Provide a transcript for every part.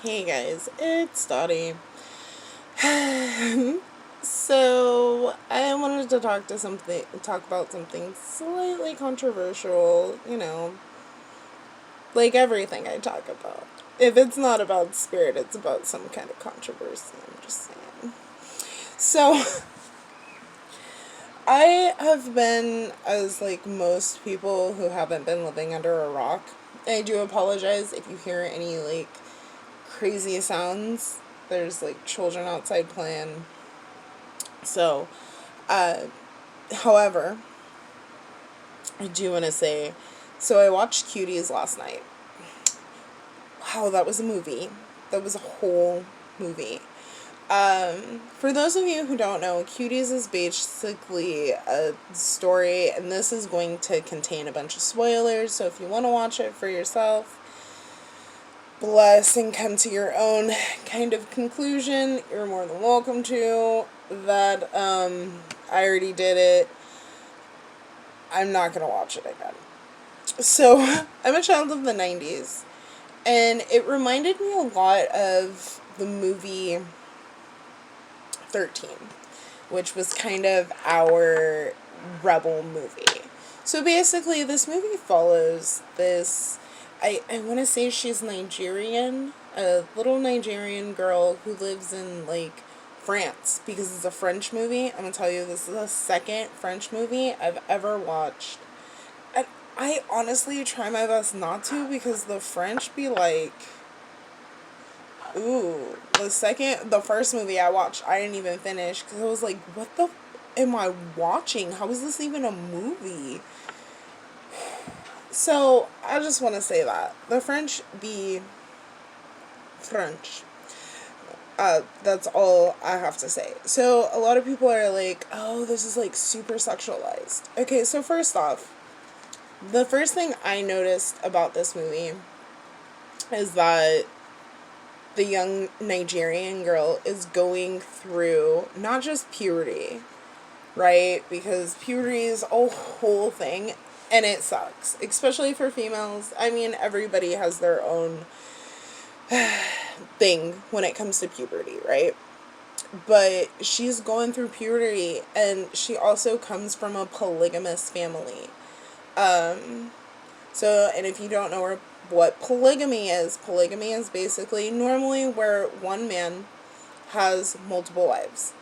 Hey guys, it's Dottie. So I wanted to talk about something slightly controversial. Like everything I talk about. If it's not about spirit, it's about some kind of controversy. I'm just saying. So I have been, as like most people who haven't been living under a rock. I do apologize if you hear any like crazy sounds. There's like children outside playing. So, uh, however, I do want to say, so I watched Cuties last night. Wow, that was a movie. That was a whole movie. For those of you who don't know, Cuties is basically a story, and this is going to contain a bunch of spoilers, so if you want to watch it for yourself, bless and come to your own kind of conclusion, you're more than welcome to. I already did it. I'm not gonna watch it again. So, I'm a child of the 90s, and it reminded me a lot of the movie 13, which was kind of our rebel movie. So basically, this movie follows this. I want to say she's Nigerian, a little Nigerian girl who lives in, like, France, because it's a French movie. I'm going to tell you, this is the second French movie I've ever watched. And I honestly try my best not to, because the French be like, ooh, the first movie I watched, I didn't even finish because I was like, what the am I watching? How is this even a movie? So, I just want to say that. The French be French. That's all I have to say. So, a lot of people are like, oh, this is like super sexualized. Okay, so first off, the first thing I noticed about this movie is that the young Nigerian girl is going through not just puberty, right? Because puberty is a whole thing and it sucks, especially for females. I mean, everybody has their own thing when it comes to puberty, right? But she's going through puberty and she also comes from a polygamous family. So, and if you don't know what polygamy is basically normally where one man has multiple wives.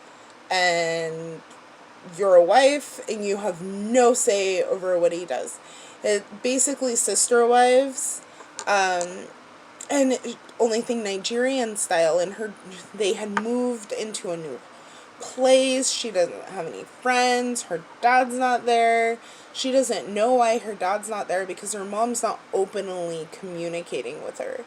And you're a wife and you have no say over what he does. It basically sister wives, and only thing Nigerian style, and they had moved into a new place. She doesn't have any friends. Her dad's not there. She doesn't know why her dad's not there because her mom's not openly communicating with her.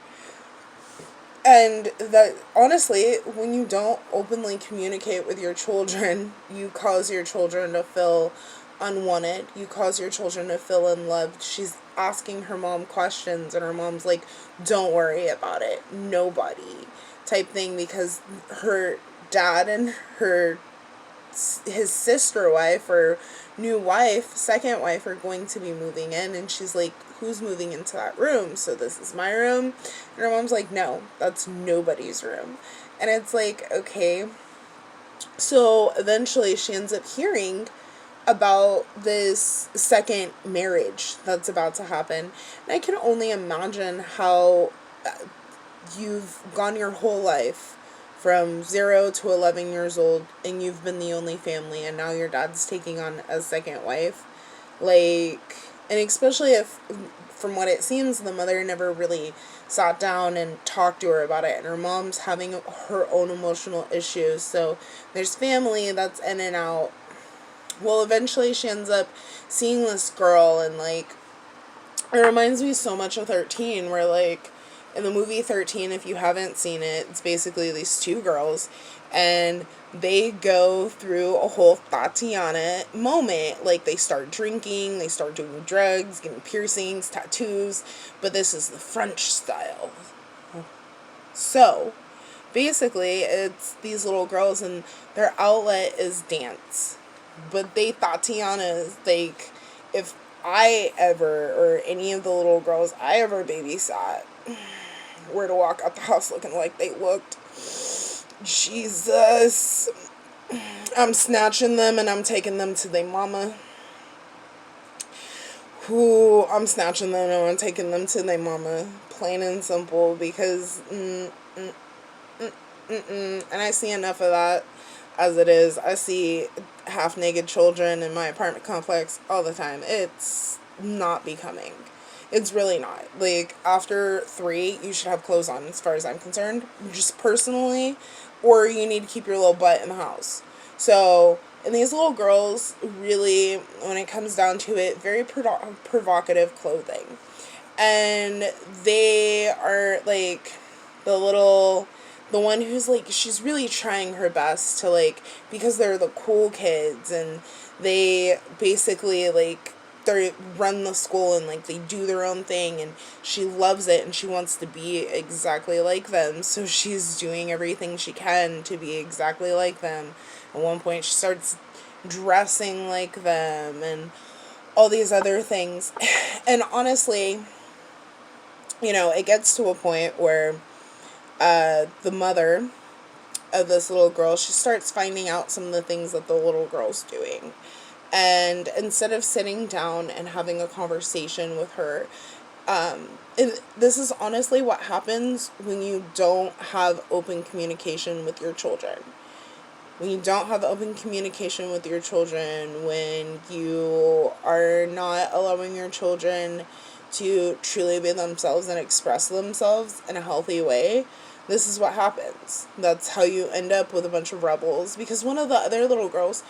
And that, honestly, when you don't openly communicate with your children, you cause your children to feel unwanted. You cause your children to feel unloved. She's asking her mom questions, and her mom's like, don't worry about it. Nobody. Type thing, because her dad and his sister wife or new wife, second wife, are going to be moving in, and she's like, who's moving into that room? So this is my room. And her mom's like, no, that's nobody's room. And it's like, okay. So eventually she ends up hearing about this second marriage that's about to happen. And I can only imagine how you've gone your whole life from 0 to 11 years old and you've been the only family, and now your dad's taking on a second wife. Like, and especially if, from what it seems, the mother never really sat down and talked to her about it, and her mom's having her own emotional issues. So there's family that's in and out. Well, eventually she ends up seeing this girl, and like, it reminds me so much of 13, where like, in the movie 13, if you haven't seen it, it's basically these two girls, and they go through a whole Tatiana moment. Like, they start drinking, they start doing drugs, getting piercings, tattoos, but this is the French style. So, basically, it's these little girls, and their outlet is dance. But Tatiana's, like, if I ever, or any of the little girls I ever babysat, were to walk out the house looking like they looked. Jesus. I'm snatching them and I'm taking them to their mama. Who I'm snatching them and I'm taking them to their mama. Plain and simple, because and I see enough of that as it is. I see half naked children in my apartment complex all the time. It's not becoming. It's really not. Like, after 3, you should have clothes on, as far as I'm concerned. Just personally. Or you need to keep your little butt in the house. So, and these little girls, really, when it comes down to it, very provocative clothing. And they are, like, the one who's, like, she's really trying her best to, like, because they're the cool kids, and they basically, like, they run the school, and, like, they do their own thing, and she loves it, and she wants to be exactly like them, so she's doing everything she can to be exactly like them. At one point, she starts dressing like them, and all these other things. And honestly, you know, it gets to a point where the mother of this little girl, she starts finding out some of the things that the little girl's doing. And instead of sitting down and having a conversation with her, and this is honestly what happens when you don't have open communication with your children. When you don't have open communication with your children, when you are not allowing your children to truly be themselves and express themselves in a healthy way, this is what happens. That's how you end up with a bunch of rebels. Because one of the other little girls,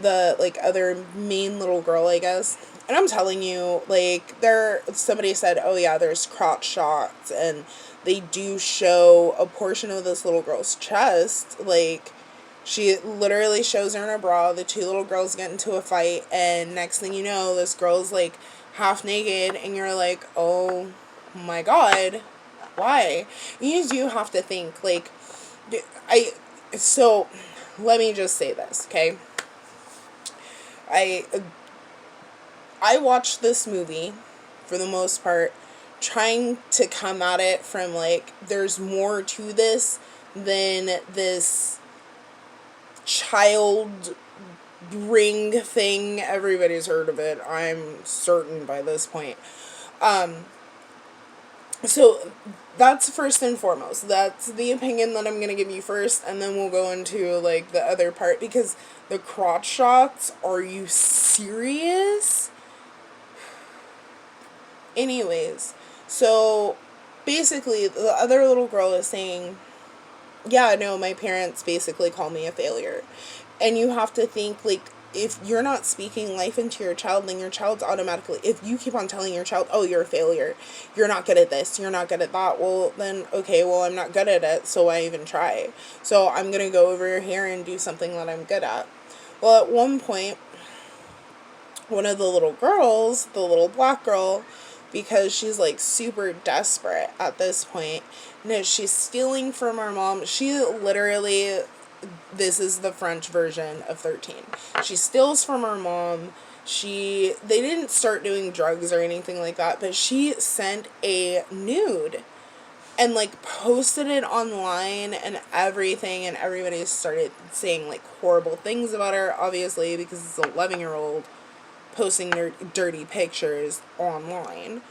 the, like, other main little girl, I guess, and I'm telling you, like, somebody said, oh yeah, there's crotch shots, and they do show a portion of this little girl's chest. Like, she literally shows her in her bra. The 2 little girls get into a fight, and next thing you know, this girl's, like, half naked, and you're like, oh my god, why? You do have to think, like, so, let me just say this, okay? I watched this movie, for the most part, trying to come at it from, like, there's more to this than this child ring thing. Everybody's heard of it, I'm certain, by this point. So, that's first and foremost. That's the opinion that I'm going to give you first, and then we'll go into, like, the other part, because the crotch shots, are you serious? Anyways, so, basically, the other little girl is saying, yeah, no, my parents basically call me a failure. And you have to think, like, if you're not speaking life into your child, then your child's automatically, if you keep on telling your child, oh, you're a failure, you're not good at this, you're not good at that, well, then, okay, well, I'm not good at it, so why even try? So I'm going to go over here and do something that I'm good at. Well, at one point, one of the little girls, the little black girl, because she's, like, super desperate at this point, and she's stealing from her mom. She literally, this is the French version of 13. She steals from her mom. They didn't start doing drugs or anything like that, but she sent a nude and, like, posted it online and everything, and everybody started saying, like, horrible things about her, obviously, because it's an 11-year-old posting their dirty pictures online.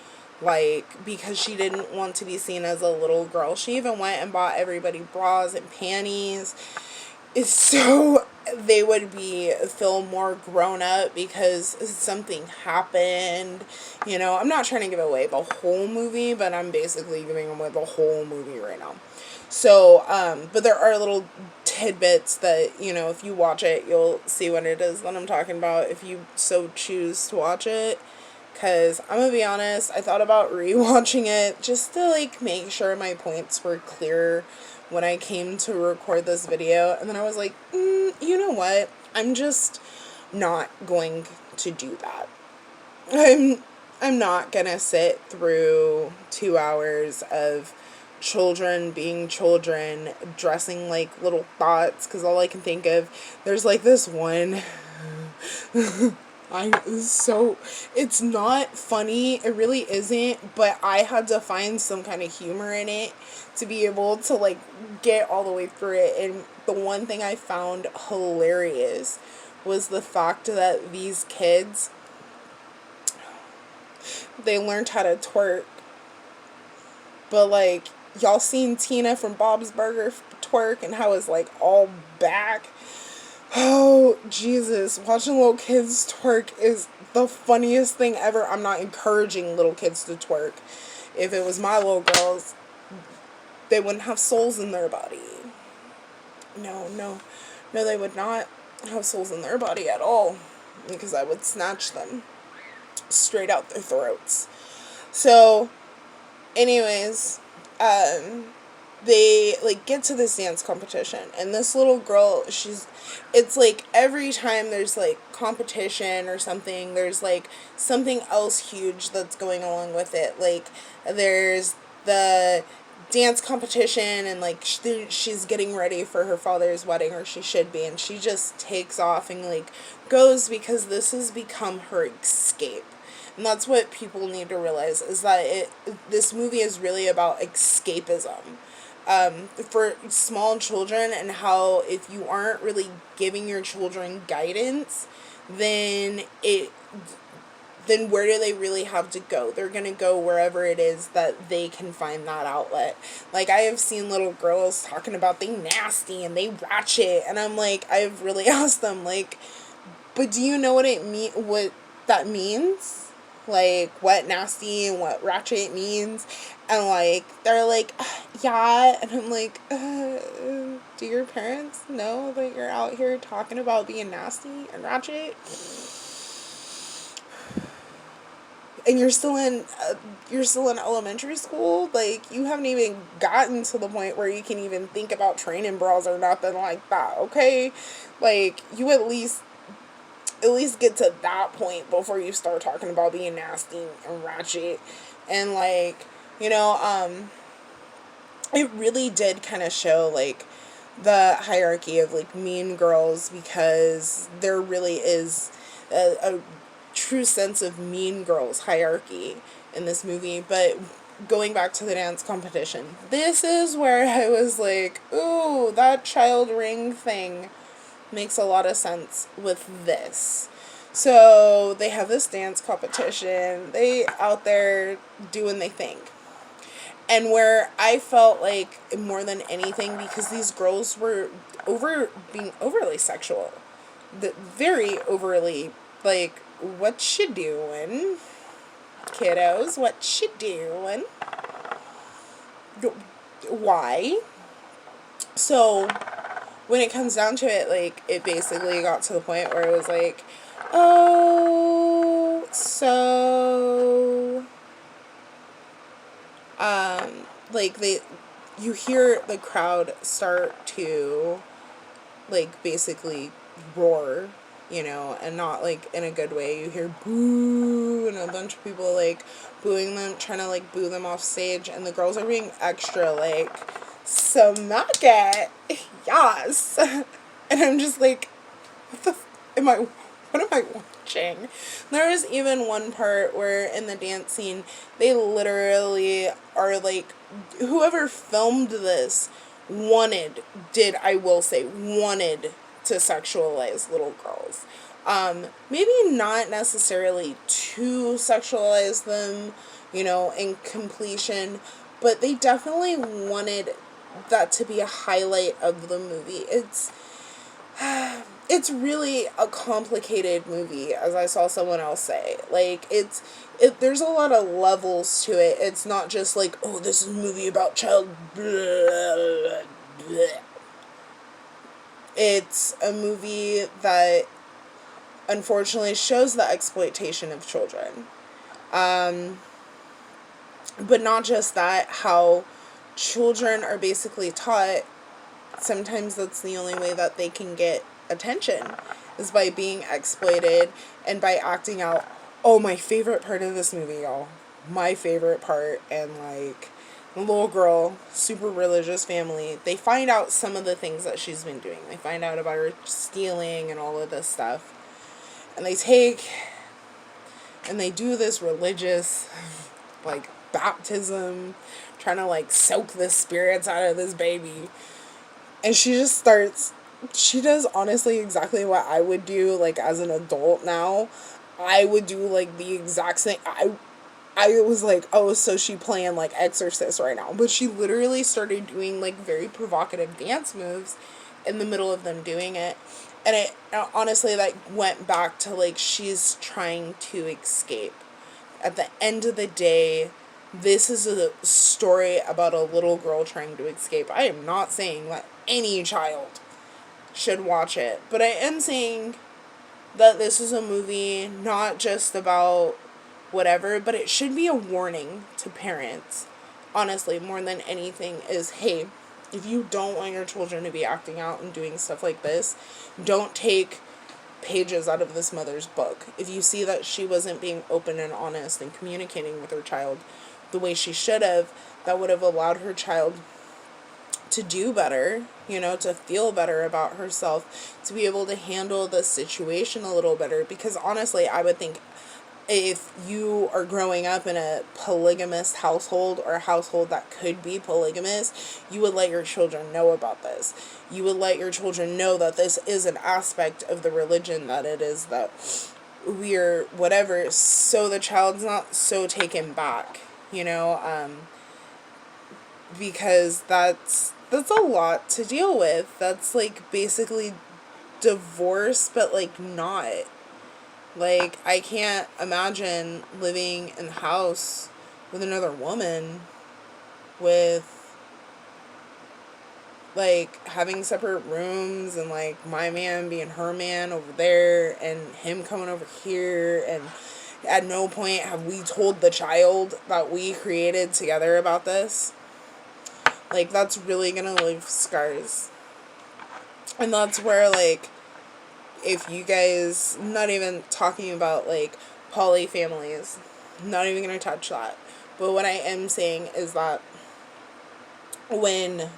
Like, because she didn't want to be seen as a little girl. She even went and bought everybody bras and panties. It's so they would feel more grown up because something happened. You know, I'm not trying to give away the whole movie, but I'm basically giving away the whole movie right now. So, but there are little tidbits that, you know, if you watch it, you'll see what it is that I'm talking about, if you so choose to watch it. Because, I'm going to be honest, I thought about rewatching it just to, like, make sure my points were clear when I came to record this video. And then I was like, you know what? I'm just not going to do that. I'm not going to sit through 2 hours of children being children, dressing like little thoughts, because all I can think of, there's, like, this one It's not funny, it really isn't, but I had to find some kind of humor in it to be able to, like, get all the way through it. And the one thing I found hilarious was the fact that these kids, they learned how to twerk. But, like, y'all seen Tina from Bob's Burger twerk and how it's, like, all back? Oh, Jesus. Watching little kids twerk is the funniest thing ever. I'm not encouraging little kids to twerk. If it was my little girls, they wouldn't have souls in their body. No, no. No, they would not have souls in their body at all. Because I would snatch them straight out their throats. So, anyways, they, like, get to this dance competition, and this little girl, it's like every time there's, like, competition or something, there's, like, something else huge that's going along with it. Like, there's the dance competition, and, like, she's getting ready for her father's wedding, or she should be, and she just takes off and, like, goes, because this has become her escape. And that's what people need to realize, is that this movie is really about escapism. For small children, and how if you aren't really giving your children guidance, then where do they really have to go? They're going to go wherever it is that they can find that outlet. Like, I have seen little girls talking about they nasty and they ratchet, and I'm like, I've really asked them, like, but do you know what that means? Like, what nasty and what ratchet means? And, like, they're like, yeah, and I'm like, do your parents know that you're out here talking about being nasty and ratchet? And you're still in elementary school? Like, you haven't even gotten to the point where you can even think about training bras or nothing like that, okay? Like, you at least get to that point before you start talking about being nasty and ratchet. And, like, you know, it really did kind of show, like, the hierarchy of, like, mean girls, because there really is a true sense of mean girls hierarchy in this movie. But going back to the dance competition, this is where I was like, ooh, that child ring thing makes a lot of sense with this. So they have this dance competition. They out there doing their thing. And where I felt like more than anything, because these girls were being overly sexual. Very overly, like, what you doing? Kiddos, what you doing? Why? So, when it comes down to it, like, it basically got to the point where it was like, oh, so, like, you hear the crowd start to, like, basically roar, you know, and not, like, in a good way. You hear boo, and a bunch of people, like, booing them, trying to, like, boo them off stage, and the girls are being extra, like, smack it, yes. And I'm just like, what am I watching? There was even one part where in the dance scene, they literally are like, whoever filmed this wanted to sexualize little girls. Maybe not necessarily to sexualize them, you know, in completion, but they definitely wanted that to be a highlight of the movie. It's really a complicated movie, as I saw someone else say. Like, there's a lot of levels to it. It's not just like, oh, this is a movie about child blah, blah. It's a movie that unfortunately shows the exploitation of children. But not just that, how children are basically taught sometimes that's the only way that they can get attention, is by being exploited and by acting out. Oh, my favorite part of this movie, y'all. My favorite part, and, like, the little girl, super religious family, they find out some of the things that she's been doing. They find out about her stealing and all of this stuff. And they take and they do this religious, like, baptism, trying to, like, soak the spirits out of this baby. And she does honestly exactly what I would do, like, as an adult now. I would do, like, the exact same. I was like, oh, so she playing, like, Exorcist right now. But she literally started doing, like, very provocative dance moves in the middle of them doing it. And it honestly, like, went back to, like, she's trying to escape. At the end of the day, this is a story about a little girl trying to escape. I am not saying that any child should watch it, but I am saying that this is a movie not just about whatever, but it should be a warning to parents, honestly, more than anything, is, hey, if you don't want your children to be acting out and doing stuff like this, don't take pages out of this mother's book. If you see that she wasn't being open and honest and communicating with her child the way she should have, that would have allowed her child to do better, you know, to feel better about herself, to be able to handle the situation a little better. Because honestly, I would think if you are growing up in a polygamous household, or a household that could be polygamous, you would let your children know about this. You would let your children know that this is an aspect of the religion, that it is that we're whatever, so the child's not so taken back, you know, because that's a lot to deal with. That's, like, basically divorce, but, like, not. Like, I can't imagine living in the house with another woman with, like, having separate rooms, and, like, my man being her man over there and him coming over here, and at no point have we told the child that we created together about this. Like, that's really gonna leave scars. And that's where, like, if you guys, not even talking about, like, poly families, not even gonna touch that. But what I am saying is that when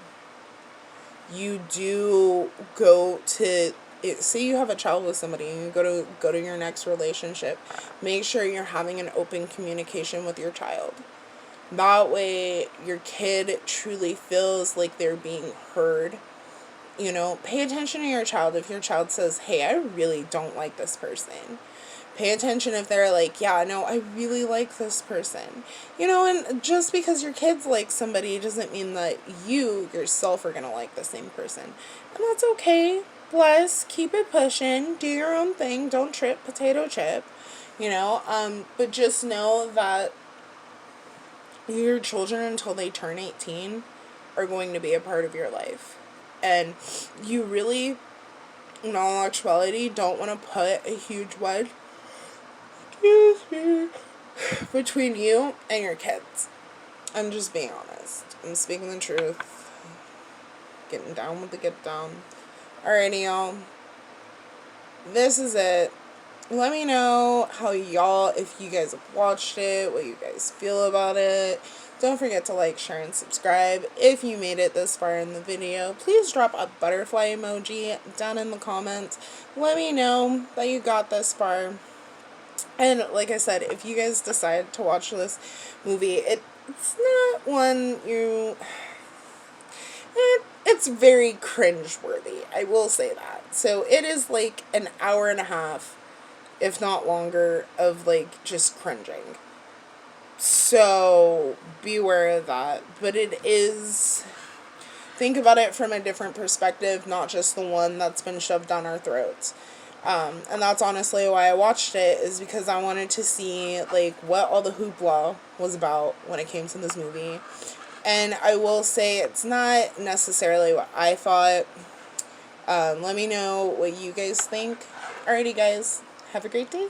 you do go to, say you have a child with somebody and you go to your next relationship, make sure you're having an open communication with your child. That way your kid truly feels like they're being heard. You know, pay attention to your child. If your child says, hey, I really don't like this person, pay attention if they're like, yeah, no, I really like this person. You know, and just because your kids like somebody doesn't mean that you yourself are going to like the same person. And that's okay. Bless, keep it pushing, do your own thing, don't trip, potato chip, you know, but just know that your children, until they turn 18, are going to be a part of your life. And you really, in all actuality, don't want to put a huge wedge, excuse me, between you and your kids. I'm just being honest. I'm speaking the truth. Getting down with the get down. Alrighty, y'all. This is it. Let me know how y'all, if you guys have watched it, what you guys feel about it. Don't forget to like, share, and subscribe. If you made it this far in the video, please drop a butterfly emoji down in the comments. Let me know that you got this far. And like I said, if you guys decide to watch this movie, it's not one you... It's very cringe-worthy, I will say that. So it is like an hour and a half, if not longer, of, like, just cringing. So beware of that. But it is, think about it from a different perspective, not just the one that's been shoved down our throats. And that's honestly why I watched it, is because I wanted to see, like, what all the hoopla was about when it came to this movie. And I will say it's not necessarily what I thought. Let me know what you guys think. Alrighty, guys. Have a great day.